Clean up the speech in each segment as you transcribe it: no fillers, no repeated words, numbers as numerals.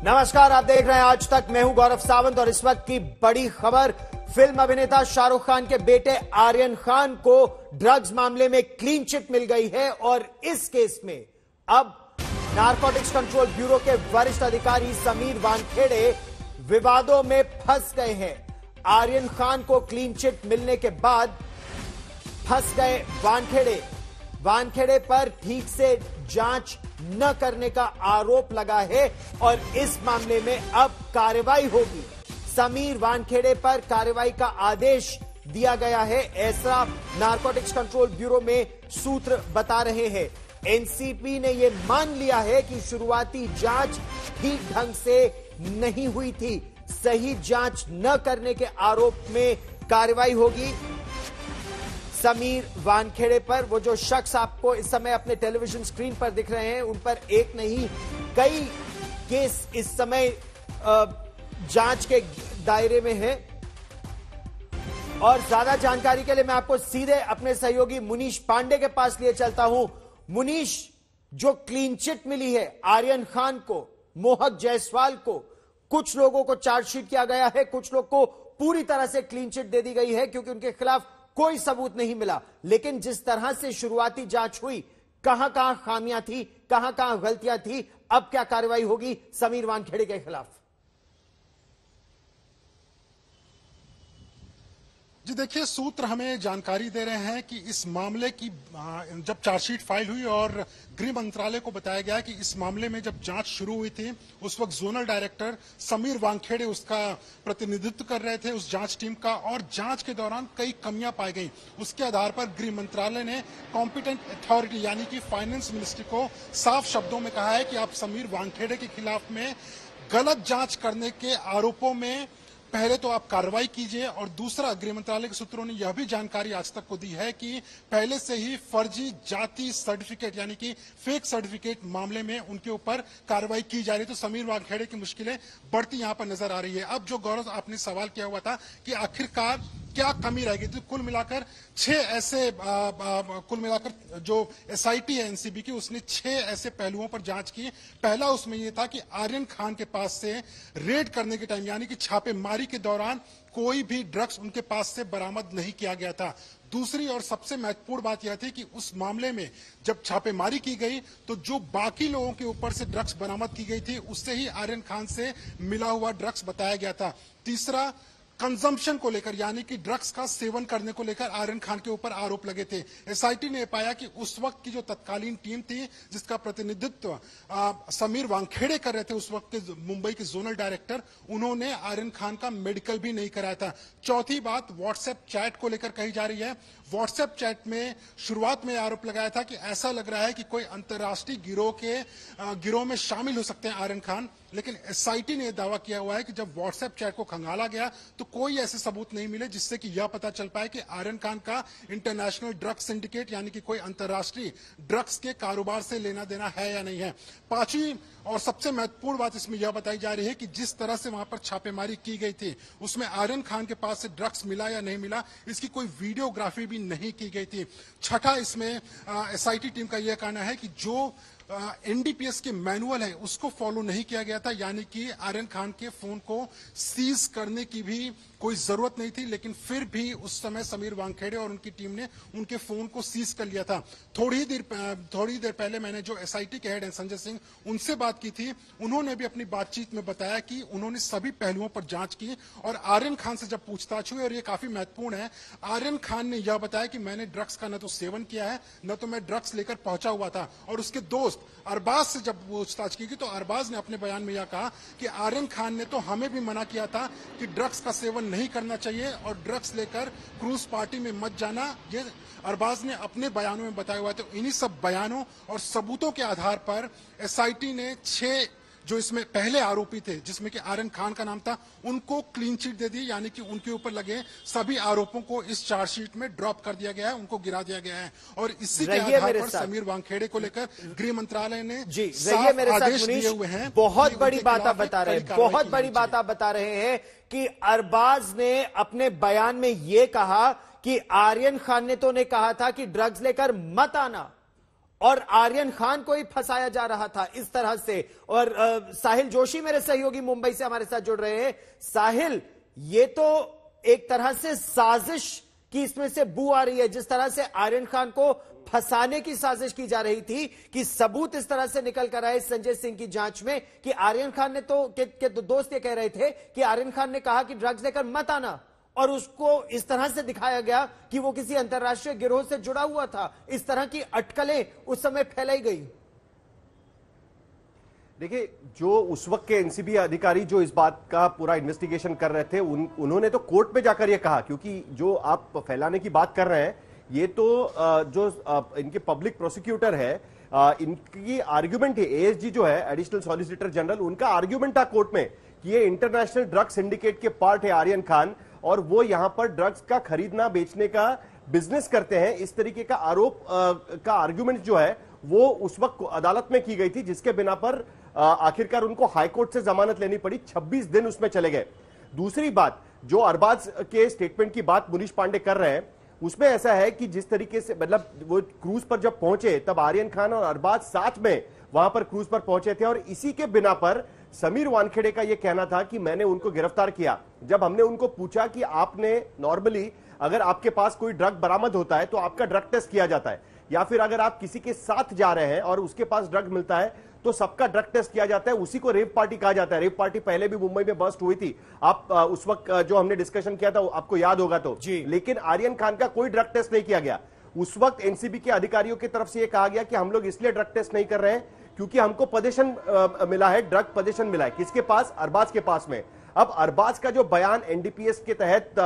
नमस्कार, आप देख रहे हैं आज तक। मैं हूं गौरव सावंत और इस वक्त की बड़ी खबर, फिल्म अभिनेता शाहरुख खान के बेटे आर्यन खान को ड्रग्स मामले में क्लीन चिट मिल गई है और इस केस में अब नारकोटिक्स कंट्रोल ब्यूरो के वरिष्ठ अधिकारी समीर वानखेड़े विवादों में फंस गए हैं। आर्यन खान को क्लीन चिट मिलने के बाद फंस गए वानखेड़े पर ठीक से जांच न करने का आरोप लगा है और इस मामले में अब कार्रवाई होगी। समीर वानखेड़े पर कार्रवाई का आदेश दिया गया है, ऐसा नारकोटिक्स कंट्रोल ब्यूरो में सूत्र बता रहे हैं। एनसीपी ने यह मान लिया है कि शुरुआती जांच ठीक ढंग से नहीं हुई थी। सही जांच न करने के आरोप में कार्रवाई होगी। समीर वानखेड़े पर वो जो शख्स आपको इस समय अपने टेलीविजन स्क्रीन पर दिख रहे हैं, उन पर एक नहीं कई केस इस समय जांच के दायरे में है। और ज्यादा जानकारी के लिए मैं आपको सीधे अपने सहयोगी मुनीश पांडे के पास लिए चलता हूं। मुनीश, जो क्लीन चिट मिली है आर्यन खान को, मोहक जायसवाल को, कुछ लोगों को चार्जशीट किया गया है, कुछ लोग को पूरी तरह से क्लीन चिट दे दी गई है क्योंकि उनके खिलाफ कोई सबूत नहीं मिला। लेकिन जिस तरह से शुरुआती जांच हुई, कहां कहां खामियां थी, कहां कहां गलतियां थी, अब क्या कार्रवाई होगी समीर वानखेड़े के खिलाफ? जी देखिए, सूत्र हमें जानकारी दे रहे हैं कि इस मामले की जब चार्जशीट फाइल हुई और गृह मंत्रालय को बताया गया कि इस मामले में जब जांच शुरू हुई थी, उस वक्त जोनल डायरेक्टर समीर वानखेड़े उसका प्रतिनिधित्व कर रहे थे, उस जांच टीम का, और जांच के दौरान कई कमियां पाई गई। उसके आधार पर गृह मंत्रालय ने कॉम्पिटेंट अथॉरिटी यानी कि फाइनेंस मिनिस्ट्री को साफ शब्दों में कहा है कि आप समीर वानखेड़े के खिलाफ में गलत जांच करने के आरोपों में पहले तो आप कार्रवाई कीजिए, और दूसरा, गृह मंत्रालय के सूत्रों ने यह भी जानकारी आज तक को दी है कि पहले से ही फर्जी जाति सर्टिफिकेट यानी कि फेक सर्टिफिकेट मामले में उनके ऊपर कार्रवाई की जा रही है। तो समीर वानखेड़े की मुश्किलें बढ़ती यहां पर नजर आ रही है। अब जो गौरव आपने सवाल किया हुआ था कि आखिरकार क्या कमी रहेगी, तो कुल मिलाकर जो एसआईटी है एनसीबी की, उसने 6 ऐसे पहलुओं पर जांच की। पहला उसमें यह था कि आर्यन खान के पास से रेड करने के टाइम यानी कि छापेमारी के दौरान कोई भी ड्रग्स उनके पास से बरामद नहीं किया गया था। दूसरी और सबसे महत्वपूर्ण बात यह थी कि उस मामले में जब छापेमारी की गई तो जो बाकी लोगों के ऊपर से ड्रग्स बरामद की गई थी, उससे ही आर्यन खान से मिला हुआ ड्रग्स बताया गया था। तीसरा, कंजम्पशन को लेकर यानी कि ड्रग्स का सेवन करने को लेकर आर्यन खान के ऊपर आरोप लगे थे। एसआईटी ने पाया कि उस वक्त की जो तत्कालीन टीम थी, जिसका प्रतिनिधित्व समीर वानखेड़े कर रहे थे, उस वक्त के मुंबई के जोनल डायरेक्टर, उन्होंने आर्यन खान का मेडिकल भी नहीं कराया था। चौथी बात व्हाट्सएप चैट को लेकर कही जा रही है। व्हाट्सएप चैट में शुरुआत में आरोप लगाया था कि ऐसा लग रहा है कि कोई अंतर्राष्ट्रीय गिरोह में शामिल हो सकते हैं आर्यन खान, लेकिन एसआईटी ने दावा किया हुआ है कि जब व्हाट्सएप चैट को खंगाला गया तो कोई ऐसे सबूत नहीं मिले जिससे कि यह पता चल पाए कि आर्यन खान का इंटरनेशनल ड्रग सिंडिकेट यानी कि कोई अंतर्राष्ट्रीय ड्रग्स के कारोबार से लेना देना है या नहीं है। पांचवी और सबसे महत्वपूर्ण बात इसमें यह बताई जा रही है कि जिस तरह से वहां पर छापेमारी की गई थी, उसमें आर्यन खान के पास से ड्रग्स मिला या नहीं मिला, इसकी कोई वीडियोग्राफी भी नहीं की गई थी। छठा, इसमें एसआईटी टीम का यह कहना है कि जो एनडीपीएस के मैनुअल है उसको फॉलो नहीं किया गया था, यानी कि आर्यन खान के फोन को सीज करने की भी कोई जरूरत नहीं थी, लेकिन फिर भी उस समय समीर वानखेड़े और उनकी टीम ने उनके फोन को सीज कर लिया था। थोड़ी देर पहले मैंने जो एसआईटी के हेड हैं संजय सिंह, उनसे बात की थी। उन्होंने भी अपनी बातचीत में बताया कि उन्होंने सभी पहलुओं पर जांच की और आर्यन खान से जब पूछताछ हुई, और ये काफी महत्वपूर्ण है, आर्यन खान ने यह बताया कि मैंने ड्रग्स का न तो सेवन किया है, न तो मैं ड्रग्स लेकर पहुंचा हुआ था। और उसके दोस्त अरबाज से जब पूछताछ की गई तो अरबाज ने अपने बयान में यह कहा कि आर्यन खान ने तो हमें भी मना किया था कि ड्रग्स का सेवन नहीं करना चाहिए और ड्रग्स लेकर क्रूज पार्टी में मत जाना, ये अरबाज ने अपने बयानों में बताया हुआ है। तो इन्हीं सब बयानों और सबूतों के आधार पर एसआईटी ने 6 जो इसमें पहले आरोपी थे, जिसमें कि आर्यन खान का नाम था, उनको क्लीन चिट दे दी, यानी कि उनके ऊपर लगे सभी आरोपों को इस चार्जशीट में ड्रॉप कर दिया गया है, उनको गिरा दिया गया है। और इसी के आधार पर समीर वानखेड़े को लेकर गृह मंत्रालय ने साफ आदेश दिए हुए हैं। बहुत बड़ी बात आप बता रहे हैं, बहुत बड़ी बात आप बता रहे हैं कि अरबाज ने अपने बयान में यह कहा कि आर्यन खान ने तो ने कहा था कि ड्रग्स लेकर मत आना, और आर्यन खान को ही फंसाया जा रहा था इस तरह से। और साहिल जोशी मेरे सहयोगी मुंबई से हमारे साथ जुड़ रहे हैं। साहिल, ये तो एक तरह से साजिश की इसमें से बू आ रही है, जिस तरह से आर्यन खान को फंसाने की साजिश की जा रही थी कि सबूत इस तरह से निकल कर आए संजय सिंह की जांच में कि आर्यन खान ने तो दोस्त ये कह रहे थे कि आर्यन खान ने कहा कि ड्रग्स लेकर मत आना, और उसको इस तरह से दिखाया गया कि वो किसी अंतरराष्ट्रीय गिरोह से जुड़ा हुआ था। इस तरह की अटकलें उस समय फैलाई गई। देखिए, जो उस वक्त के एनसीबी अधिकारी जो इस बात का पूरा इन्वेस्टिगेशन कर रहे थे, उन्होंने तो कोर्ट में जाकर यह कहा, क्योंकि जो आप फैलाने की बात कर रहे हैं ये तो जो इनके पब्लिक प्रोसिक्यूटर है, इनकी आर्ग्यूमेंट है, एएसजी जो है एडिशनल सॉलिसिटर जनरल, उनका आर्ग्यूमेंट था कोर्ट में कि ये इंटरनेशनल ड्रग सिंडिकेट के पार्ट है आर्यन खान, और वो यहां पर ड्रग्स का खरीदना बेचने का बिजनेस करते हैं। इस तरीके का आरोप का आर्ग्यूमेंट जो है वो उस वक्त अदालत में की गई थी, जिसके बिना पर आखिरकार उनको हाईकोर्ट से जमानत लेनी पड़ी। 26 दिन उसमें चले गए। दूसरी बात, जो अरबाज के स्टेटमेंट की बात मुनीश पांडे कर रहे हैं, उसमें ऐसा है कि जिस तरीके से, मतलब वो क्रूज पर जब पहुंचे तब आर्यन खान और अरबाज साथ में वहां पर क्रूज पर पहुंचे थे, और इसी के बिना पर समीर वानखेड़े का यह कहना था कि मैंने उनको गिरफ्तार किया। जब हमने उनको पूछा कि आपने नॉर्मली अगर आपके पास कोई ड्रग बरामद होता है तो आपका ड्रग टेस्ट किया जाता है, या फिर अगर आप किसी के साथ जा रहे हैं और उसके पास ड्रग मिलता है तो सबका ड्रग टेस्ट किया जाता है, उसी को रेव पार्टी कहा जाता है। रेव पार्टी पहले भी मुंबई में बस्ट हुई थी, आप उस वक्त जो हमने डिस्कशन किया था आपको याद होगा तो। लेकिन आर्यन खान का कोई ड्रग टेस्ट नहीं किया गया। उस वक्त एनसीबी के अधिकारियों की तरफ से यह कहा गया कि हम लोग इसलिए ड्रग टेस्ट नहीं कर रहे हैं क्योंकि हमको पोजीशन मिला है, ड्रग पोजीशन मिला है। किसके पास? अरबाज के पास में। अब अरबाज का जो बयान एनडीपीएस के तहत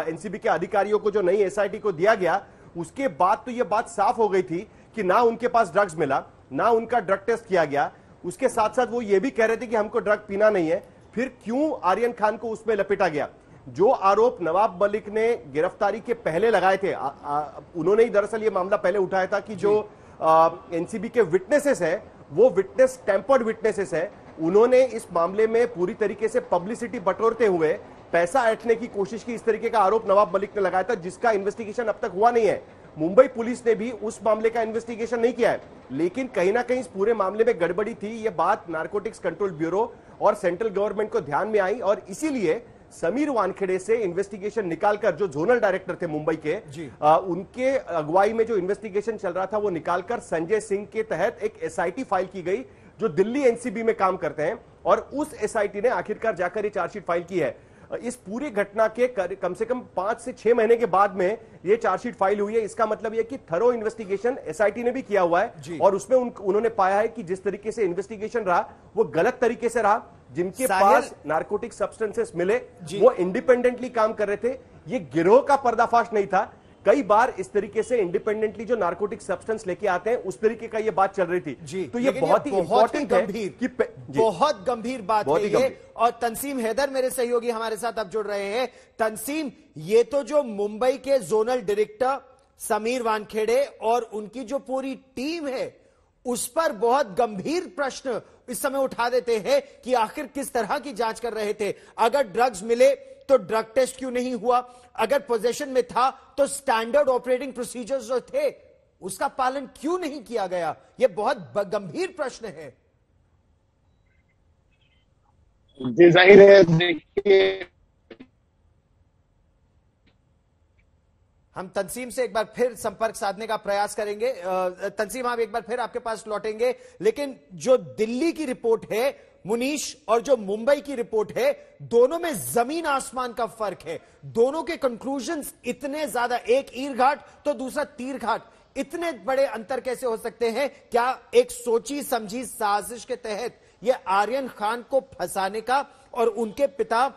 एनसीबी के अधिकारियों को जो नई एसआईटी को दिया गया, उसके बाद तो यह बात साफ हो गई थी कि ना उनके पास ड्रग्स मिला, ना उनका ड्रग टेस्ट किया गया। उसके साथ साथ वो ये भी कह रहे थे कि हमको ड्रग पीना नहीं है। फिर क्यों आर्यन खान को उसमें लपेटा गया? जो आरोप नवाब मलिक ने गिरफ्तारी के पहले लगाए थे, उन्होंने ही दरअसल ये मामला पहले उठाया था कि जो एनसीबी के विटनेसेस है वो विटनेस टेम्पर्ड विटनेसेस है। उन्होंने इस मामले में पूरी तरीके से पब्लिसिटी बटोरते हुए पैसा ऐंठने की कोशिश की। इस तरीके का आरोप नवाब मलिक ने लगाया था, जिसका इन्वेस्टिगेशन अब तक हुआ नहीं है। मुंबई पुलिस ने भी उस मामले का इन्वेस्टिगेशन नहीं किया है, लेकिन कहीं ना कहीं इस पूरे मामले में गड़बड़ी थी। यह बात नारकोटिक्स कंट्रोल ब्यूरो और सेंट्रल गवर्नमेंट को ध्यान में आई, और इसीलिए समीर वानखेड़े से इन्वेस्टिगेशन निकालकर, जो जोनल डायरेक्टर थे मुंबई के, उनके अगुवाई में जो इन्वेस्टिगेशन चल रहा था वो निकालकर संजय सिंह के तहत एक एसआईटी फाइल की गई, जो दिल्ली एनसीबी में काम करते हैं, और उस एसआईटी ने आखिरकार जाकर ये चार्जशीट फाइल की है। इस पूरी घटना के कम से कम 5 से 6 महीने के बाद में ये चार्जशीट फाइल हुई है। इसका मतलब यह कि थरो इन्वेस्टिगेशन एसआईटी ने भी किया हुआ है, और उसमें उन्होंने पाया है कि जिस तरीके से इन्वेस्टिगेशन रहा वो गलत तरीके से रहा। जिनके पास नारकोटिक सब्सटेंसेस मिले वो इंडिपेंडेंटली काम कर रहे थे। ये गिरोह का पर्दाफाश नहीं था। कई बार इस तरीके से इंडिपेंडेंटली जो नारकोटिक सब्सटेंस लेके आते हैं, उस तरीके का ये बात चल रही थी। तो ये बहुत ही इंपॉर्टेंट है कि बहुत गंभीर बात है ये। और तंसीम हैदर मेरे सहयोगी हमारे साथ अब जुड़ रहे हैं। तंसीम, ये तो जो मुंबई के जोनल डायरेक्टर समीर वानखेड़े और उनकी जो पूरी टीम है, उस पर बहुत गंभीर प्रश्न इस समय उठा देते हैं कि आखिर किस तरह की जांच कर रहे थे। अगर ड्रग्स मिले तो ड्रग टेस्ट क्यों नहीं हुआ? अगर पोजीशन में था तो स्टैंडर्ड ऑपरेटिंग प्रोसीजर्स जो थे उसका पालन क्यों नहीं किया गया? यह बहुत गंभीर प्रश्न है। जी, जाहिर है। देखिए, हम तंसीम से एक बार फिर संपर्क साधने का प्रयास करेंगे। तंसीम, हम एक बार फिर आपके पास लौटेंगे, लेकिन जो दिल्ली की रिपोर्ट है मुनीश और जो मुंबई की रिपोर्ट है, दोनों में जमीन आसमान का फर्क है। दोनों के कंक्लूजन्स इतने ज्यादा, एक ईर घाट तो दूसरा तीर घाट, इतने बड़े अंतर कैसे हो सकते हैं? क्या एक सोची समझी साजिश के तहत यह आर्यन खान को फंसाने का और उनके पिता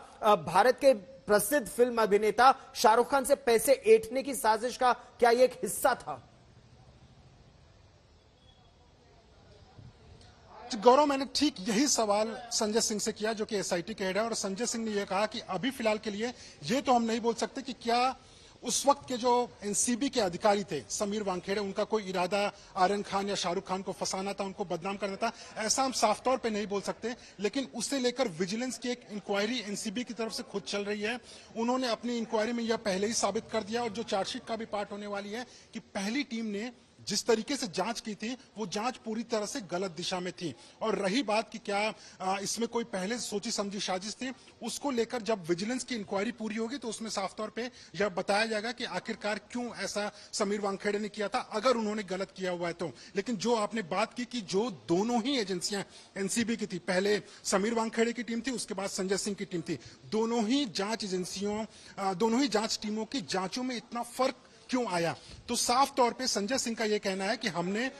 भारत के प्रसिद्ध फिल्म अभिनेता शाहरुख खान से पैसे ऐंठने की साजिश का क्या यह एक हिस्सा था? गौरव, मैंने ठीक यही सवाल संजय सिंह से किया, जो कि एसआईटी के हेड है, और संजय सिंह ने यह कहा कि अभी फिलहाल के लिए ये तो हम नहीं बोल सकते कि क्या उस वक्त के जो एनसीबी के अधिकारी थे समीर वानखेड़े, उनका कोई इरादा आर्यन खान या शाहरुख खान को फंसाना था, उनको बदनाम करना था, ऐसा हम साफ तौर पे नहीं बोल सकते। लेकिन उससे लेकर विजिलेंस की एक इंक्वायरी एनसीबी की तरफ से खुद चल रही है। उन्होंने अपनी इंक्वायरी में यह पहले ही साबित कर दिया, और जो चार्जशीट का भी पार्ट होने वाली है, कि पहली टीम ने जिस तरीके से जांच की थी वो जांच पूरी तरह से गलत दिशा में थी। और रही बात कि क्या इसमें कोई पहले सोची समझी साजिश थी, उसको लेकर जब विजिलेंस की इंक्वायरी पूरी होगी तो उसमें साफ तौर पे यह बताया जाएगा कि आखिरकार क्यों ऐसा समीर वानखेड़े ने किया था, अगर उन्होंने गलत किया हुआ है तो। लेकिन जो आपने बात की कि जो दोनों ही एजेंसियां एनसीबी की थी, पहले समीर वानखेड़े की टीम थी, उसके बाद संजय सिंह की टीम थी, दोनों ही जांच एजेंसियों, दोनों ही जांच टीमों की जांचों में इतना फर्क क्यों आया? तो साफ तौर पे संजय सिंह का यह कहना है कि हमने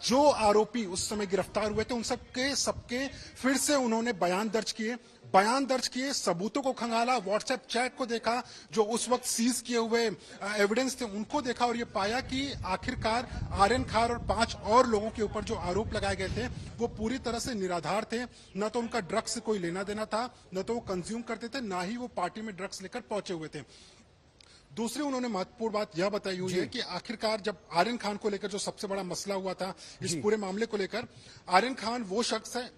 जो आरोपी उस समय गिरफ्तार हुए थे उन सबके फिर से उन्होंने बयान दर्ज किए, सबूतों को खंगाला, व्हाट्सएप चैट को देखा, जो उस वक्त सीज किए हुए एविडेंस थे उनको देखा और ये पाया कि आखिरकार आर्यन खान और 5 और लोगों के ऊपर जो आरोप लगाए गए थे वो पूरी तरह से निराधार थे। न तो उनका ड्रग्स से कोई लेना देना था, न तो वो कंज्यूम करते थे, ना ही वो पार्टी में ड्रग्स लेकर पहुंचे हुए थे। दूसरी उन्होंने महत्वपूर्ण बात यह बताई हुई है कि आखिरकार जब आर्यन खान को लेकर जो सबसे बड़ा मसला हुआ था इस पूरे मामले को लेकर, आर्यन खान वो शख्स है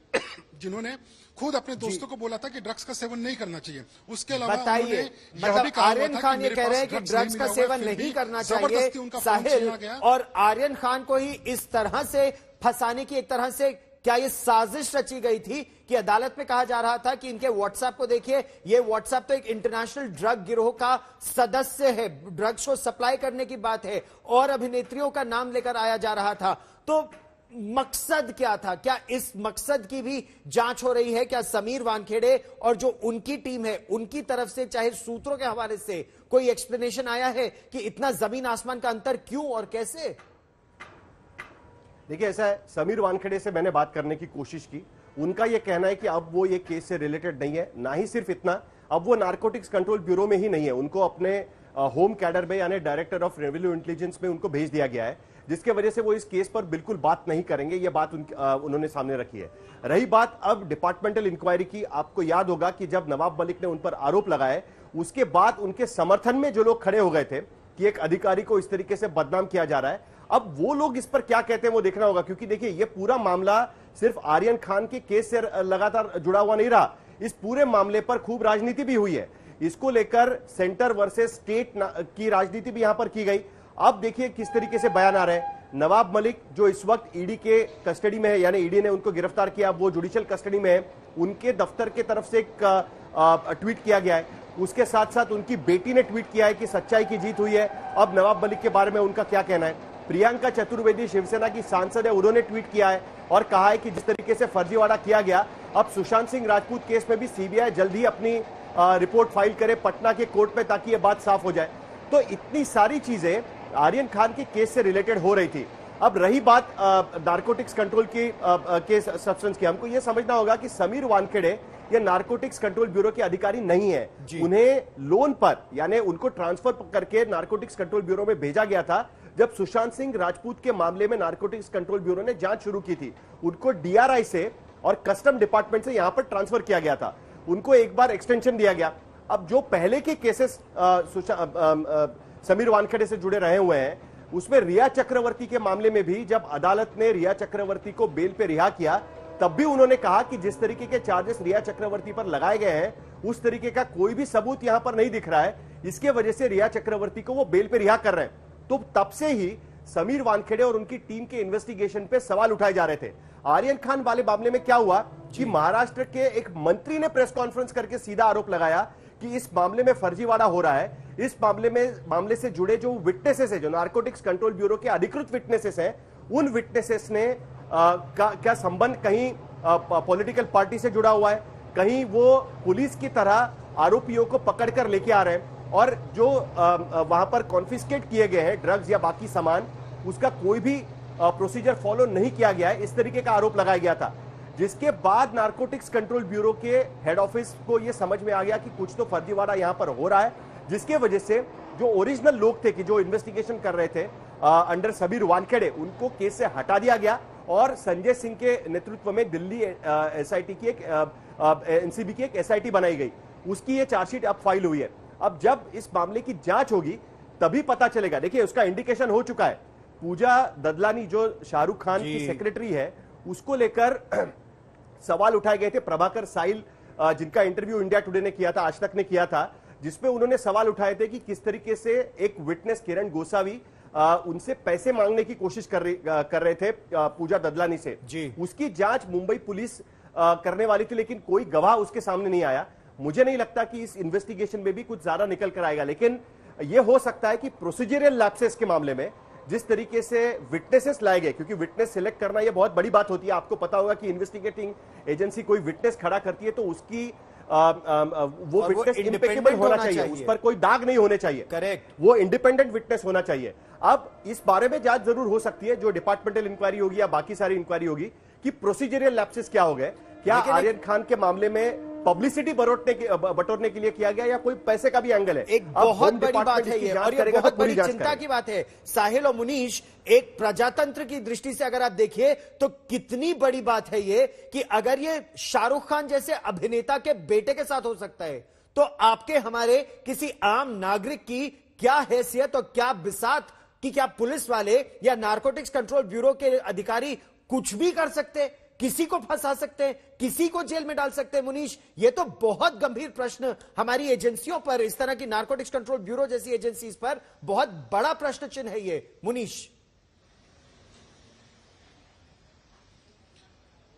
जिन्होंने खुद अपने दोस्तों को बोला था कि ड्रग्स का सेवन नहीं करना चाहिए। उसके अलावा बताइए, मतलब आर्यन खान ये कह रहे हैं कि ड्रग्स का सेवन नहीं करना चाहिए साहिल, और आर्यन खान को ही इस तरह से फंसाने की एक तरह से क्या ये साजिश रची गई थी कि अदालत में कहा जा रहा था कि इनके व्हाट्सएप को देखिए, ये व्हाट्सएप तो एक इंटरनेशनल ड्रग गिरोह का सदस्य है, ड्रग्स को सप्लाई करने की बात है और अभिनेत्रियों का नाम लेकर आया जा रहा था। तो मकसद क्या था? क्या इस मकसद की भी जांच हो रही है? क्या समीर वानखेड़े और जो उनकी टीम है उनकी तरफ से, चाहे सूत्रों के हवाले से, कोई एक्सप्लेनेशन आया है कि इतना जमीन आसमान का अंतर क्यों और कैसे? देखिए, ऐसा है, समीर वानखेड़े से मैंने बात करने की कोशिश की। उनका यह कहना है कि अब वो ये केस से रिलेटेड नहीं है। ना ही सिर्फ इतना, अब वो नारकोटिक्स कंट्रोल ब्यूरो में ही नहीं है, उनको अपने होम कैडर में यानी डायरेक्टर ऑफ रेवेन्यू इंटेलिजेंस में उनको भेज दिया गया है, जिसके वजह से वो इस केस पर बिल्कुल बात नहीं करेंगे। ये बात उन्होंने सामने रखी है। रही बात अब डिपार्टमेंटल इंक्वायरी की, आपको याद होगा कि जब नवाब मलिक ने उन पर आरोप लगाए, उसके बाद उनके समर्थन में जो लोग खड़े हो गए थे कि एक अधिकारी को इस तरीके से बदनाम किया जा रहा है, अब वो लोग इस पर क्या कहते हैं वो देखना होगा। क्योंकि देखिए, ये पूरा मामला सिर्फ आर्यन खान के केस से लगातार जुड़ा हुआ नहीं रहा, इस पूरे मामले पर खूब राजनीति भी हुई है। इसको लेकर सेंटर वर्सेस स्टेट की राजनीति भी यहां पर की गई। अब देखिए किस तरीके से बयान आ रहे हैं। नवाब मलिक जो इस वक्त ईडी के कस्टडी में है, यानी ईडी ने उनको गिरफ्तार किया, वो जुडिशियल कस्टडी में है, उनके दफ्तर के तरफ से एक ट्वीट किया गया है। उसके साथ साथ उनकी बेटी ने ट्वीट किया है कि सच्चाई की जीत हुई है। अब नवाब मलिक के बारे में उनका क्या कहना है? प्रियंका चतुर्वेदी शिवसेना की सांसद है, उन्होंने ट्वीट किया है और कहा है कि जिस तरीके से फर्जीवाड़ा किया गया, अब सुशांत सिंह राजपूत केस में भी सीबीआई जल्द ही अपनी रिपोर्ट फाइल करे पटना के कोर्ट में, ताकि यह बात साफ हो जाए। तो इतनी सारी चीजें आर्यन खान के केस से रिलेटेड हो रही थी। अब रही बात नारकोटिक्स कंट्रोल की केस सब्सटेंस की, हमको यह समझना होगा कि समीर वानखेड़े ये नारकोटिक्स कंट्रोल ब्यूरो के अधिकारी नहीं है। उन्हें लोन पर, यानी उनको ट्रांसफर करके नारकोटिक्स कंट्रोल ब्यूरो में भेजा गया था जब सुशांत सिंह राजपूत के मामले में नारकोटिक्स कंट्रोल ब्यूरो ने जांच शुरू की थी। उनको डीआरआई से और कस्टम डिपार्टमेंट से यहां पर ट्रांसफर किया गया था, उनको एक बार एक्सटेंशन दिया गया। अब जो पहले के केसेस समीर वानखेड़े से जुड़े रहे हुए हैं, उसमें रिया चक्रवर्ती के मामले में भी जब अदालत ने रिया चक्रवर्ती को बेल पे रिहा किया, तब भी उन्होंने कहा कि जिस तरीके के चार्जेस रिया चक्रवर्ती पर लगाए गए हैं, उस तरीके का कोई भी सबूत यहां पर नहीं दिख रहा है, इसके वजह से रिया चक्रवर्ती को वो बेल पे रिहा कर रहे हैं। तो तब से ही समीर वानखेड़े और उनकी टीम के इन्वेस्टिगेशन पे सवाल उठाए जा रहे थे। आर्यन खान वाले मामले में क्या हुआ कि महाराष्ट्र के एक मंत्री ने प्रेस कॉन्फ्रेंस करके सीधा आरोप लगाया कि इस मामले में फर्जीवाड़ा हो रहा है। इस मामले से जुड़े जो विटनेसेस है, जो नारकोटिक्स कंट्रोल ब्यूरो के अधिकृत विटनेसेस हैं, उन विटनेसेस ने क्या संबंध कहीं पॉलिटिकल पार्टी से जुड़ा हुआ है, कहीं वो पुलिस की तरह आरोपियों को पकड़कर लेके आ रहे हैं, और जो वहां पर कॉन्फिस्केट किए गए हैं ड्रग्स या बाकी सामान, उसका कोई भी प्रोसीजर फॉलो नहीं किया गया है, इस तरीके का आरोप लगाया गया था। जिसके बाद नारकोटिक्स कंट्रोल ब्यूरो के हेड ऑफिस को यह समझ में आ गया कि कुछ तो फर्जीवाड़ा यहां पर हो रहा है, जिसके वजह से जो ओरिजिनल लोग थे कि जो इन्वेस्टिगेशन कर रहे थे अंडर समीर वानखेड़े, उनको केस से हटा दिया गया और संजय सिंह के नेतृत्व में दिल्ली एसआईटी की एक एनसीबी की एक एसआईटी बनाई गई, उसकी ये चार्जशीट अब फाइल हुई है। अब जब इस मामले की जांच होगी तभी पता चलेगा। देखिए, उसका इंडिकेशन हो चुका है। पूजा ददलानी जो शाहरुख खान की सेक्रेटरी है, उसको लेकर सवाल उठाए गए थे। प्रभाकर साइल, जिनका इंटरव्यू इंडिया टुडे ने किया था, आज तक ने किया था, जिसपे उन्होंने सवाल उठाए थे कि किस तरीके से एक विटनेस किरण गोसावी उनसे पैसे मांगने की कोशिश कर रहे थे पूजा ददलानी से जी। उसकी जांच मुंबई पुलिस करने वाली थी, लेकिन कोई गवाह उसके सामने नहीं आया। मुझे नहीं लगता कि इस इन्वेस्टिगेशन में भी कुछ ज्यादा निकल कर आएगा, लेकिन यह हो सकता है कि प्रोसीजरल लैप्सेस के मामले में जिस तरीके से विटनेसेस लाए गए, क्योंकि विटनेस सिलेक्ट करना यह बहुत बड़ी बात होती है। आपको पता होगा कि इन्वेस्टिगेटिंग एजेंसी कोई विटनेस खड़ा करती है तो उसकी वो विटनेस इंपेकेबल होना चाहिए, उस पर कोई दाग नहीं होने चाहिए। करेक्ट, वो इंडिपेंडेंट विटनेस होना चाहिए। अब इस बारे में जांच जरूर हो सकती है, जो डिपार्टमेंटल इंक्वायरी होगी या बाकी सारी इंक्वायरी होगी कि प्रोसीजरल लैप्सेस क्या हो गए, क्या आर्यन खान के मामले में पब्लिसिटी बटोरने के लिए किया गया या कोई पैसे का भी एंगल है। एक बहुत बड़ी बात है ये, और ये बहुत बड़ी चिंता की बात है। साहिल और मुनीश, एक प्रजातंत्र की दृष्टि से अगर आप देखिए तो कितनी बड़ी बात है ये कि अगर ये शाहरुख खान जैसे अभिनेता के बेटे के साथ हो सकता है तो आपके हमारे किसी आम नागरिक की क्या हैसियत और क्या बिसात कि क्या पुलिस वाले या नारकोटिक्स कंट्रोल ब्यूरो के अधिकारी कुछ भी कर सकते, किसी को फंसा सकते हैं, किसी को जेल में डाल सकते हैं। मुनीश, ये तो बहुत गंभीर प्रश्न हमारी एजेंसियों पर, इस तरह की नारकोटिक्स कंट्रोल ब्यूरो जैसी एजेंसीज पर बहुत बड़ा प्रश्न चिन्ह है ये। मुनीश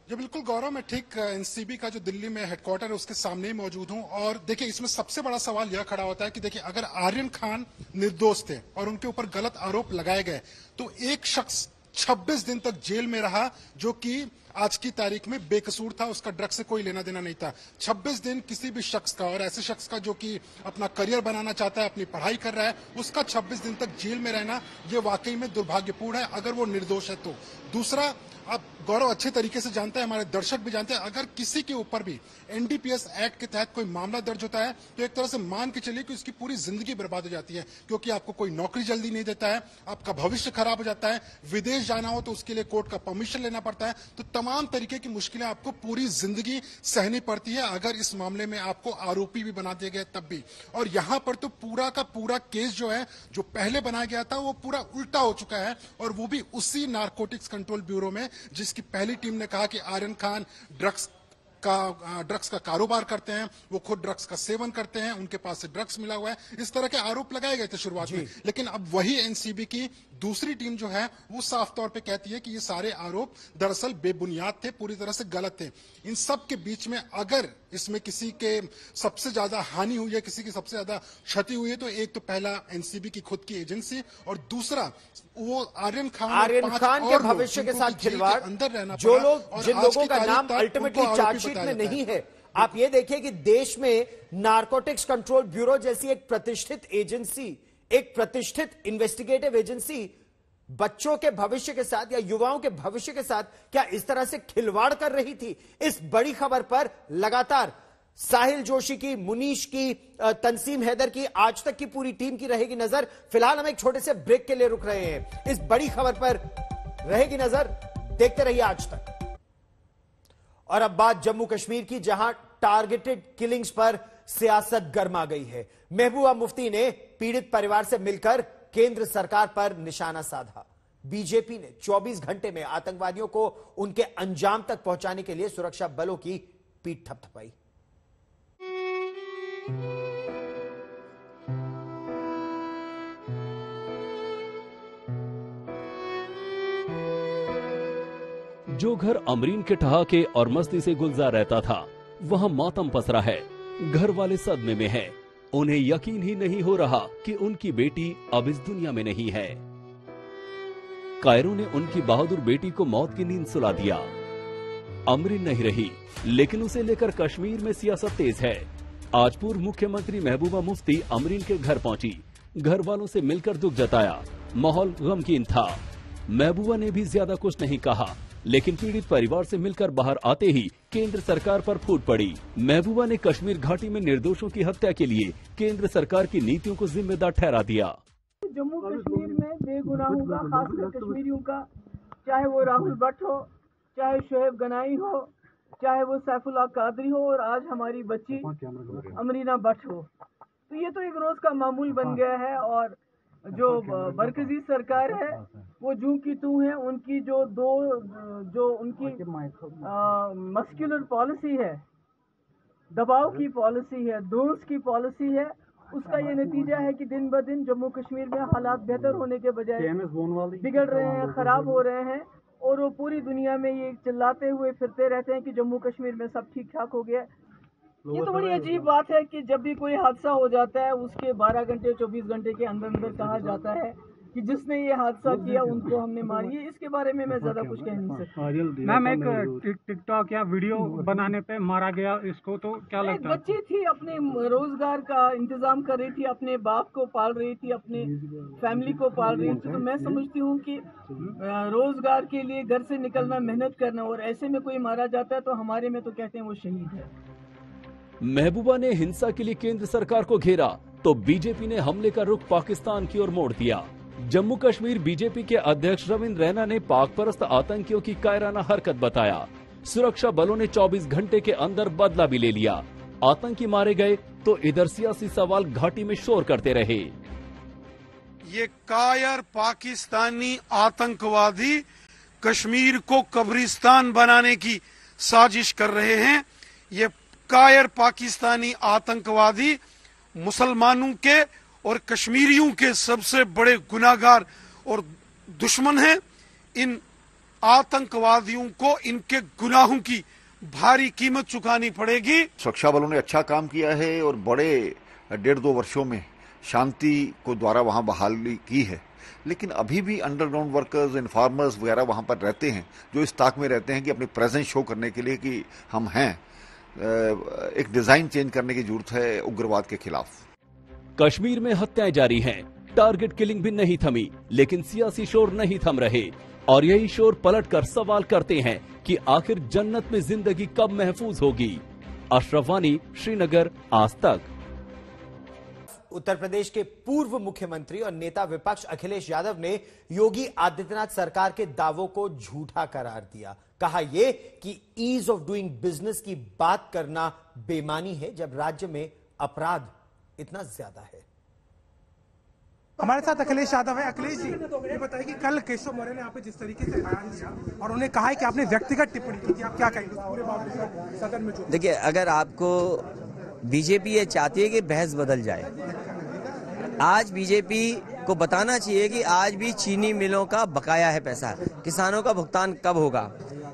जी बिल्कुल गौरव, मैं ठीक एनसीबी का जो दिल्ली में हेडक्वार्टर है उसके सामने ही मौजूद हूं। और देखिए, इसमें सबसे बड़ा सवाल यह खड़ा होता है कि देखिए, अगर आर्यन खान निर्दोष थे और उनके ऊपर गलत आरोप लगाए गए तो एक शख्स 26 दिन तक जेल में रहा, जो कि आज की तारीख में बेकसूर था, उसका ड्रग से कोई लेना देना नहीं था। 26 दिन किसी भी शख्स का, और ऐसे शख्स का जो कि अपना करियर बनाना चाहता है, अपनी पढ़ाई कर रहा है, उसका 26 दिन तक जेल में रहना ये वाकई में दुर्भाग्यपूर्ण है अगर वो निर्दोष है तो। दूसरा, अब गौरव अच्छे तरीके से जानता है, हमारे दर्शक भी जानते हैं, अगर किसी के ऊपर भी एनडीपीएस एक्ट के तहत कोई मामला दर्ज होता है तो एक तरह से मान के चलिए कि उसकी पूरी जिंदगी बर्बाद हो जाती है, क्योंकि आपको कोई नौकरी जल्दी नहीं देता है, आपका भविष्य खराब हो जाता है, विदेश जाना हो तो उसके लिए कोर्ट का परमिशन लेना पड़ता है, तो तमाम तरीके की मुश्किलें आपको पूरी जिंदगी सहनी पड़ती है अगर इस मामले में आपको आरोपी भी बना दिए गए तब भी। और यहां पर तो पूरा का पूरा केस जो है, जो पहले बनाया गया था, वो पूरा उल्टा हो चुका है, और वो भी उसी नारकोटिक्स कंट्रोल ब्यूरो में जिसकी पहली टीम ने कहा कि आर्यन खान ड्रग्स का कारोबार करते हैं, वो खुद ड्रग्स का सेवन करते हैं, उनके पास से ड्रग्स मिला हुआ है, इस तरह के आरोप लगाए गए थे शुरुआत में। लेकिन अब वही एनसीबी की दूसरी टीम जो है वो साफ तौर पे कहती है कि ये सारे आरोप दरअसल बेबुनियाद थे, पूरी तरह से गलत थे। इन सब के बीच में अगर इसमें किसी के सबसे ज्यादा हानि हुई है, किसी की सबसे ज्यादा क्षति हुई है, तो एक तो पहला एनसीबी की खुद की एजेंसी, और दूसरा वो आर्यन खान के भविष्य के साथ खिलवाड़, जो लोग, जिन लोगों का नाम अल्टीमेटली चार्जशीट में नहीं है। आप ये देखिए कि देश में नारकोटिक्स कंट्रोल ब्यूरो जैसी एक प्रतिष्ठित एजेंसी, एक प्रतिष्ठित इन्वेस्टिगेटिव एजेंसी बच्चों के भविष्य के साथ या युवाओं के भविष्य के साथ क्या इस तरह से खिलवाड़ कर रही थी। इस बड़ी खबर पर लगातार साहिल जोशी की, मुनीश की, तंसीम हैदर की, आज तक की पूरी टीम की रहेगी नजर। फिलहाल हम एक छोटे से ब्रेक के लिए रुक रहे हैं। इस बड़ी खबर पर रहेगी नजर, देखते रहिए आज तक। और अब बात जम्मू कश्मीर की, जहां टारगेटेड किलिंग्स पर सियासत गर्मा गई है। महबूबा मुफ्ती ने पीड़ित परिवार से मिलकर केंद्र सरकार पर निशाना साधा। बीजेपी ने 24 घंटे में आतंकवादियों को उनके अंजाम तक पहुंचाने के लिए सुरक्षा बलों की पीठ थपथपाई। जो घर अमरीन के ठहाके और मस्ती से गुलजार रहता था, वहां मातम पसरा है। घर वाले सदमे में हैं। उन्हें यकीन ही नहीं हो रहा कि उनकी बेटी अब इस दुनिया में नहीं है। कायरों ने उनकी बहादुर बेटी को मौत की नींद सुला दिया। अमरीन नहीं रही, लेकिन उसे लेकर कश्मीर में सियासत तेज है। आज पूर्व मुख्यमंत्री महबूबा मुफ्ती अमरीन के घर पहुंची, घर वालों से मिलकर दुख जताया। माहौल गमगीन था। महबूबा ने भी ज्यादा कुछ नहीं कहा, लेकिन पीड़ित परिवार से मिलकर बाहर आते ही केंद्र सरकार पर फूट पड़ी। महबूबा ने कश्मीर घाटी में निर्दोषों की हत्या के लिए केंद्र सरकार की नीतियों को जिम्मेदार ठहरा दिया। जम्मू कश्मीर में बेगुनाहों का, खासकर कश्मीरियों का, चाहे वो राहुल भट्ट हो, चाहे शोएब गनाई हो, चाहे वो सैफुल्लाह कादरी हो, और आज हमारी बच्ची अमरीना भट्ट हो, तो ये तो एक रोज का मामूल बन गया है। और जो मरकजी सरकार है वो जूं की तू है, उनकी जो उनकी मस्कुलर पॉलिसी है, दबाव की पॉलिसी है, दोष की पॉलिसी है, उसका ये नतीजा है कि दिन ब दिन जम्मू कश्मीर में हालात बेहतर होने के बजाय बिगड़ रहे हैं, खराब हो रहे हैं, और वो पूरी दुनिया में ये चिल्लाते हुए फिरते रहते हैं कि जम्मू कश्मीर में सब ठीक ठाक हो गया। ये तो बड़ी अजीब बात है कि जब भी कोई हादसा हो जाता है उसके 12 घंटे 24 घंटे के अंदर अंदर कहा जाता है कि जिसने ये हादसा किया उनको हमने मारी। इसके बारे में मैं ज्यादा कुछ कह नहीं सकता। मैम, एक टिकटॉक या वीडियो बनाने पे मारा गया, इसको तो क्या लगता है? बच्ची थी, अपने रोजगार का इंतजाम कर रही थी, अपने बाप को पाल रही थी, अपने फैमिली को पाल रही थी। तो मैं समझती हूँ कि रोजगार के लिए घर से निकलना, मेहनत करना, और ऐसे में कोई मारा जाता है तो हमारे में तो कहते हैं वो शहीद है। महबूबा ने हिंसा के लिए केंद्र सरकार को घेरा तो बीजेपी ने हमले का रुख पाकिस्तान की ओर मोड़ दिया। जम्मू कश्मीर बीजेपी के अध्यक्ष रविंद्र रैना ने पाक परस्त आतंकियों की कायराना हरकत बताया। सुरक्षा बलों ने 24 घंटे के अंदर बदला भी ले लिया। आतंकी मारे गए तो इधर सियासी सवाल घाटी में शोर करते रहे। ये कायर पाकिस्तानी आतंकवादी कश्मीर को कब्रिस्तान बनाने की साजिश कर रहे हैं। ये कायर पाकिस्तानी आतंकवादी मुसलमानों के और कश्मीरियों के सबसे बड़े गुनाहगार और दुश्मन हैं। इन आतंकवादियों को इनके गुनाहों की भारी कीमत चुकानी पड़ेगी। सुरक्षा बलों ने अच्छा काम किया है और बड़े 1.5-2 वर्षों में शांति को द्वारा वहां बहाली की है, लेकिन अभी भी अंडरग्राउंड वर्कर्स, इन्फॉर्मर्स वगैरह वहां पर रहते हैं जो इस ताक में रहते हैं कि अपनी प्रेजेंस शो करने के लिए कि हम हैं। एक डिजाइन चेंज करने की जरूरत है उग्रवाद के खिलाफ। कश्मीर में हत्याएं जारी हैं, टारगेट किलिंग भी नहीं थमी, लेकिन सियासी शोर नहीं थम रहे और यही शोर पलटकर सवाल करते हैं कि आखिर जन्नत में जिंदगी कब महफूज होगी। अशरफ वानी, श्रीनगर, आज तक। उत्तर प्रदेश के पूर्व मुख्यमंत्री और नेता विपक्ष अखिलेश यादव ने योगी आदित्यनाथ सरकार के दावों को झूठा करार दिया। कहा यह कि ईज ऑफ डूइंग बिजनेस की बात करना बेमानी है जब राज्य में अपराध इतना ज्यादा है। हमारे साथ अखिलेश यादव है। अखिलेश जी, ये बताइए कि कल केशव मौर्य ने आप पे जिस तरीके से बयान दिया और उन्होंने कहा है कि आपने व्यक्तिगत टिप्पणी की थी, आप क्या कहेंगे पूरे मामले पर सदन में? देखिए, अगर आपको बीजेपी ये चाहती है कि बहस बदल जाए, आज बीजेपी को बताना चाहिए कि आज भी चीनी मिलों का बकाया है पैसा। किसानों का भुगतान कब होगा?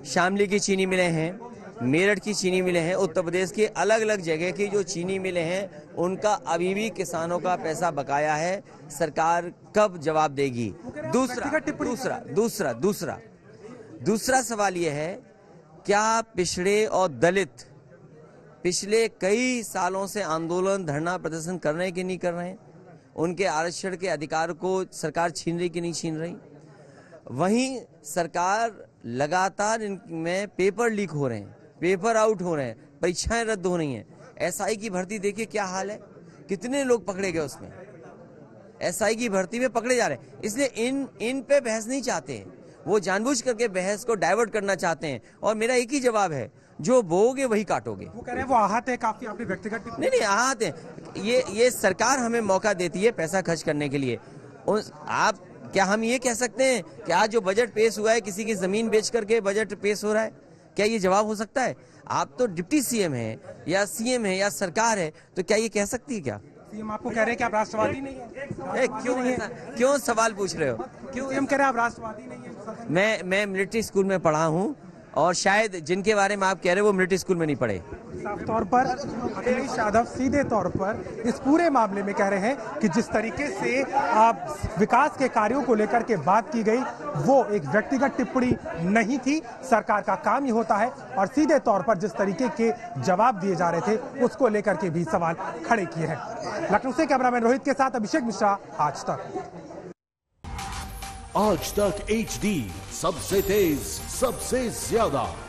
शामली की चीनी मिलें हैं, मेरठ की चीनी मिलें हैं, उत्तर प्रदेश के अलग अलग जगह की जो चीनी मिलें हैं उनका अभी भी किसानों का पैसा बकाया है। सरकार कब जवाब देगी? दूसरा सवाल यह है, क्या पिछड़े और दलित पिछले कई सालों से आंदोलन, धरना, प्रदर्शन कर रहे हैं कि नहीं कर रहे हैं? उनके आरक्षण के अधिकार को सरकार छीन रही कि नहीं छीन रही? वहीं सरकार लगातार इनमें पेपर लीक हो रहे हैं, पेपर आउट हो रहे हैं, परीक्षाएं रद्द हो रही हैं। एसआई की भर्ती देखिए क्या हाल है, कितने लोग पकड़े गए उसमें, एसआई की भर्ती में पकड़े जा रहे हैं। इसलिए इन पे बहस नहीं चाहते हैं, वो जानबूझ करके बहस को डाइवर्ट करना चाहते हैं। और मेरा एक ही जवाब है, जो बोओगे वही काटोगे। वो कह रहे हैं वो आहत है काफी, आपने व्यक्तिगत नहीं आहत है। ये सरकार हमें मौका देती है पैसा खर्च करने के लिए। आप क्या हम ये कह सकते हैं कि आज जो बजट पेश हुआ है किसी की जमीन बेच करके बजट पेश हो रहा है? क्या ये जवाब हो सकता है? आप तो डिप्टी सीएम है या सीएम है या सरकार है, तो क्या ये कह सकती है? क्या सीएम आपको कह रहे हैं कि आप राष्ट्रवादी नहीं है? क्यों सवाल पूछ रहे हो? क्यों सीएम कह रहे हैं आप राष्ट्रवादी नहीं है? मैं मिलिट्री स्कूल में पढ़ा हूँ और शायद जिनके बारे में आप कह रहे हो वो मिलिट्री स्कूल में नहीं पढ़े। साफ तौर पर अखिलेश यादव सीधे तौर पर इस पूरे मामले में कह रहे हैं कि जिस तरीके से विकास के कार्यों को लेकर के बात की गई वो एक व्यक्तिगत टिप्पणी नहीं थी, सरकार का काम ही होता है। और सीधे तौर पर जिस तरीके के जवाब दिए जा रहे थे उसको लेकर के भी सवाल खड़े किए हैं। लखनऊ से कैमरामैन रोहित के साथ अभिषेक मिश्रा, आज तक। आज तक HD, सबसे तेज, सबसे ज्यादा।